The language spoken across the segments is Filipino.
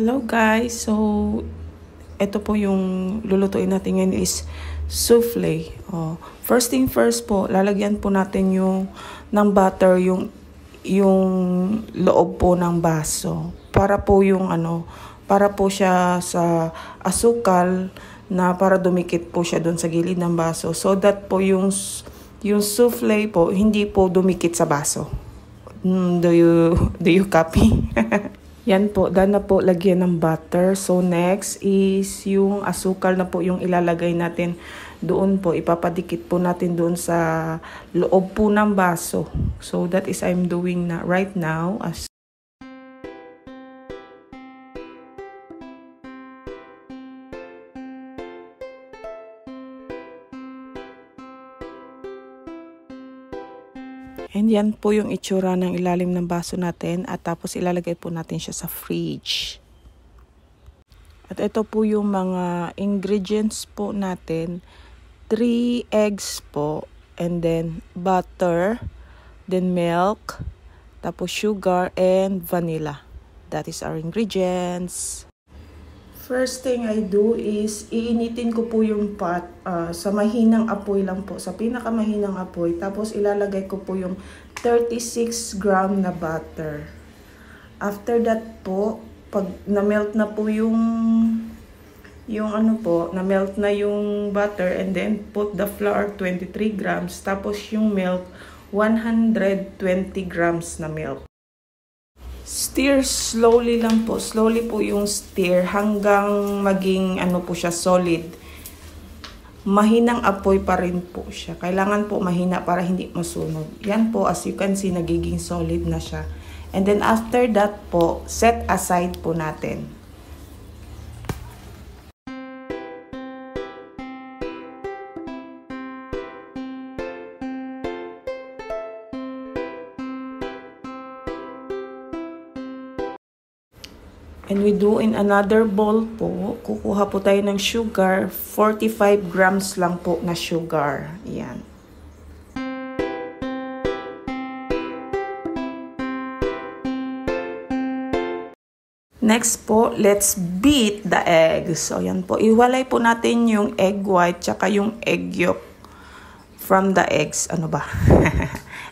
Hello guys, so ito po yung lulutuin natin ngayon is souffle. First thing first po, lalagyan po natin yung ng butter yung loob po ng baso para po yung para po siya sa asukal na para dumikit po siya doon sa gilid ng baso so that po yung souffle po hindi po dumikit sa baso. Do you copy? Yan po, dahil na po lagyan ng butter. So next is yung asukal na po yung ilalagay natin doon po. Ipapadikit po natin doon sa loob po ng baso. So that is I'm doing na right now. And yan po yung itsura ng ilalim ng baso natin at tapos ilalagay po natin siya sa fridge. At ito po yung mga ingredients po natin. 3 eggs po and then butter, then milk, tapos sugar and vanilla. That is our ingredients. First thing I do is iinitin ko po yung pot sa mahinang apoy lang po, sa pinakamahinang apoy. Tapos ilalagay ko po yung 36 gram na butter. After that po, pag na-melt na po na-melt na yung butter and then put the flour 23 grams. Tapos yung milk 120 grams na milk. Stir slowly lang po. Slowly po yung stir hanggang maging po siya solid. Mahinang apoy pa rin po siya. Kailangan po mahina para hindi masunog. Yan po, as you can see, nagiging solid na siya. And then after that po, set aside po natin. And we do in another bowl po, kukuha po tayo ng sugar, 45 grams lang po na sugar. Yan. Next po, let's beat the eggs. So yan po, iwalay po natin yung egg white tsaka yung egg yolk from the eggs. Ano ba?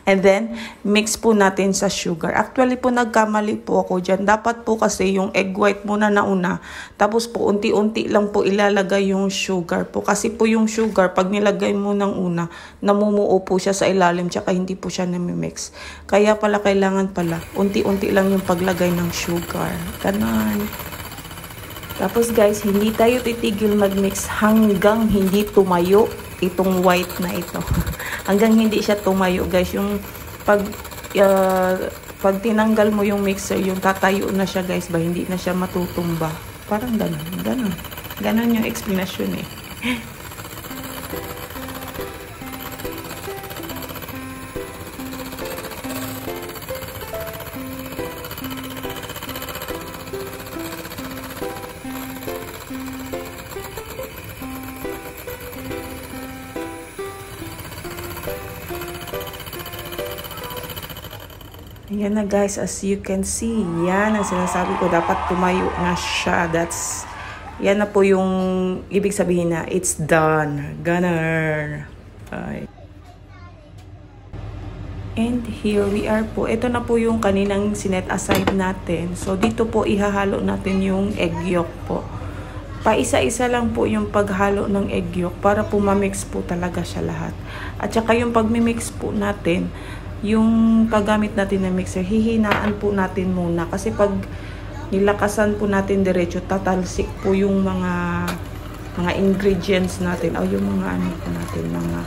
And then, mix po natin sa sugar. Actually po, nagkamali po ako dyan. Dapat po kasi yung egg white muna nauna. Tapos po, unti-unti lang po ilalagay yung sugar po. Kasi po yung sugar, pag nilagay mo ng una, namumuo po siya sa ilalim. Tsaka hindi po siya namimix. Kaya pala, kailangan pala, unti-unti lang yung paglagay ng sugar. Ganon. Tapos guys, hindi tayo titigil mag-mix hanggang hindi tumayo itong white na ito. Hanggang hindi siya tumayo guys. Yung pag tinanggal mo yung mixer, yung tatayo na siya guys ba, hindi na siya matutumba. Parang ganon yung explanation eh. Ayan na guys, as you can see, yan ang sinasabi ko, dapat tumayo na siya. Yan na po yung ibig sabihin na it's done. Gunner. Okay. And here we are po. Ito na po yung kaninang sinet aside natin. So dito po ihahalo natin yung egg yolk po. Paisa-isa lang po yung paghalo ng egg yolk para po ma-mix po talaga siya lahat. At saka yung pag-mix po natin, yung paggamit natin ng mixer, hihinaan po natin muna. Kasi pag nilakasan po natin diretso, tatalsik po yung mga ingredients natin. O yung mga po natin, mga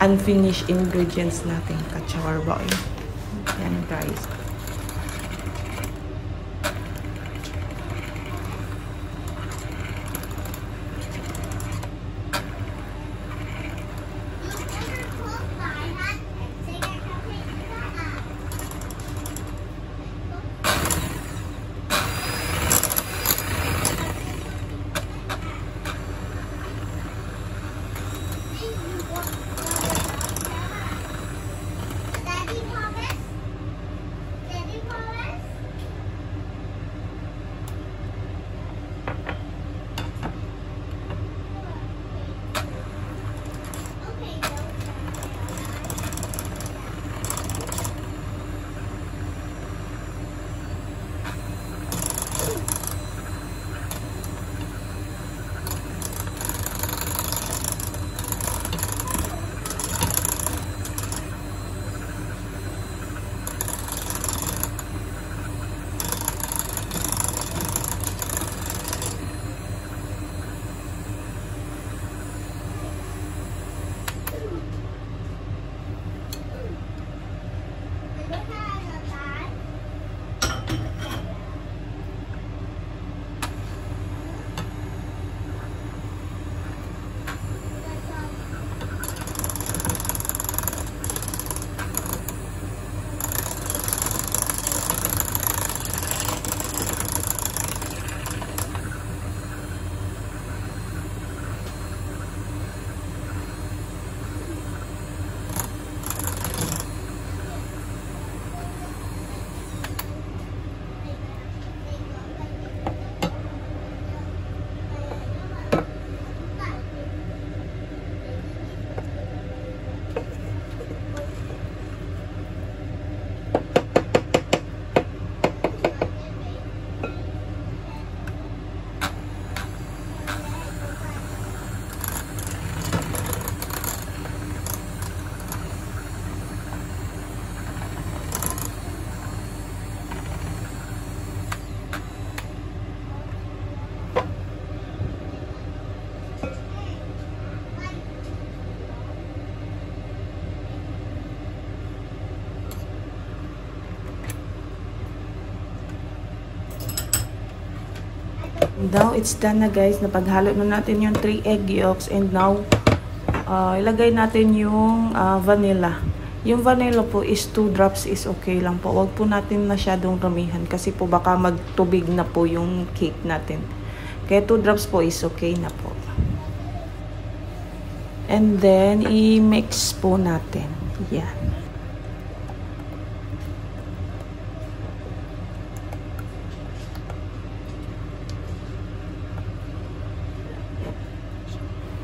unfinished ingredients natin. Kacharba. Yan guys. now it's done na guys. Napaghalo na natin yung 3 egg yolks. And now, ilagay natin yung vanilla. Yung vanilla po is 2 drops is okay lang po. Huwag po natin masyadong ramihan kasi po baka magtubig na po yung cake natin. Kaya 2 drops po is okay na po. And then, i-mix po natin. Yan.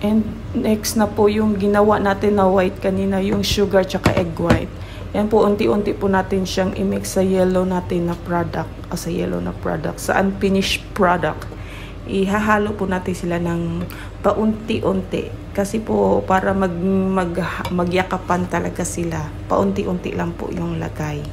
And next na po yung ginawa natin na white kanina, yung sugar tsaka egg white. Yan po, unti-unti po natin siyang i-mix sa yellow natin na product, sa unfinished product. Ihahalo po natin sila ng paunti-unti. Kasi po, para magyakapan talaga sila, paunti-unti lang po yung lagay.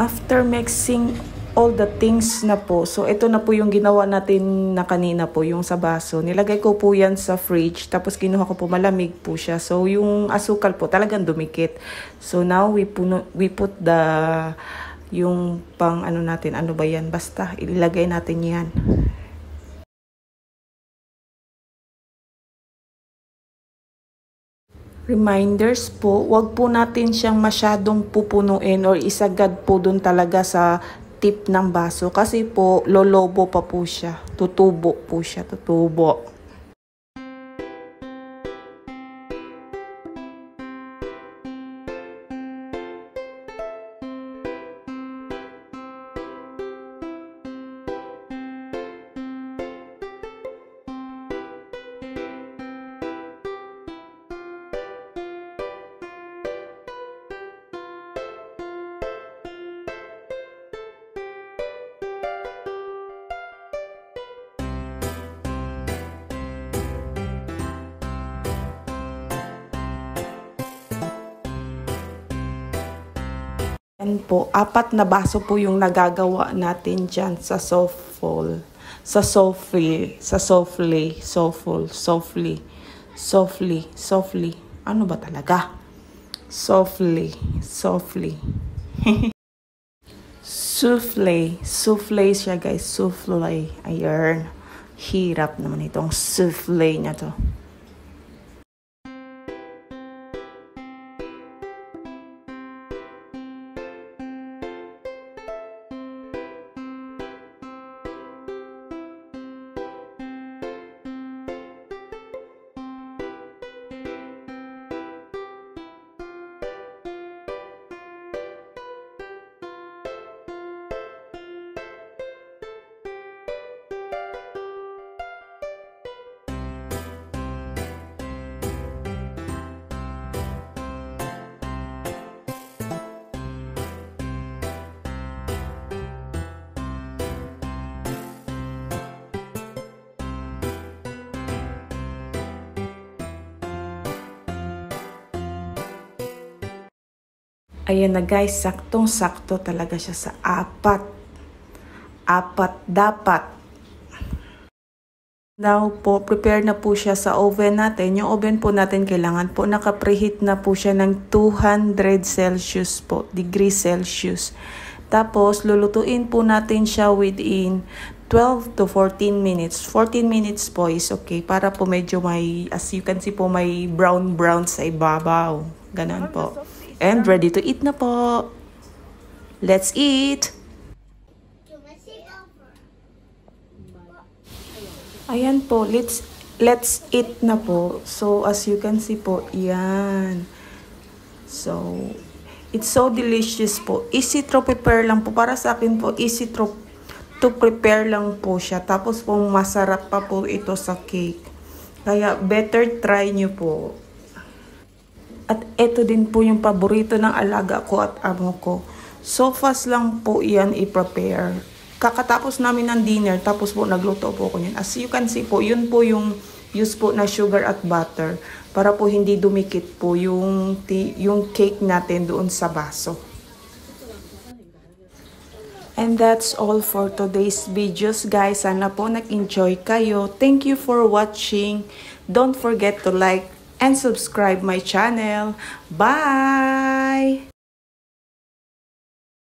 After mixing all the things na po, so ito na po yung ginawa natin na kanina po, yung sa baso. Nilagay ko po yan sa fridge, tapos kinuha ko po, malamig po siya. So yung asukal po talagang dumikit. So now we put yung pang ano natin, ano ba yan? Basta ilagay natin yan. Reminders po, wag po natin siyang masyadong pupunuin or isagad po dun talaga sa tip ng baso. Kasi po, lolobo pa po siya. Tutubo po siya, tutubo. Yan po, 4 na baso po yung nagagawa natin dyan sa softly. Ano ba talaga? Softly. Souffle siya guys, souffle. Ayan. Hirap naman itong souffle niya to. Ayan na guys, saktong-sakto talaga siya sa 4. 4 dapat. Now po, prepare na po siya sa oven natin. Yung oven po natin kailangan po naka-preheat na po siya ng 200 Celsius po, degree Celsius. Tapos, lulutuin po natin siya within 12 to 14 minutes. 14 minutes po is okay. Para po medyo may, as you can see po, may brown sa ibabaw. Ganon po. And ready to eat na po. Let's eat! Ayan po, let's eat na po. So, as you can see po, yan. So, it's so delicious po. Easy to prepare lang po. Para sa akin po, easy to prepare lang po siya. Tapos po, masarap pa po ito sa cake. Kaya, better try nyo po. At ito din po yung paborito ng alaga ko at amo ko. So fast lang po yan i-prepare. Kakatapos namin ng dinner, tapos po nagluto po ko yan. As you can see po, yun po yung use po na sugar at butter. Para po hindi dumikit po yung cake natin doon sa baso. And that's all for today's videos guys. Sana po nag-enjoy kayo. Thank you for watching. Don't forget to like and subscribe my channel. Bye!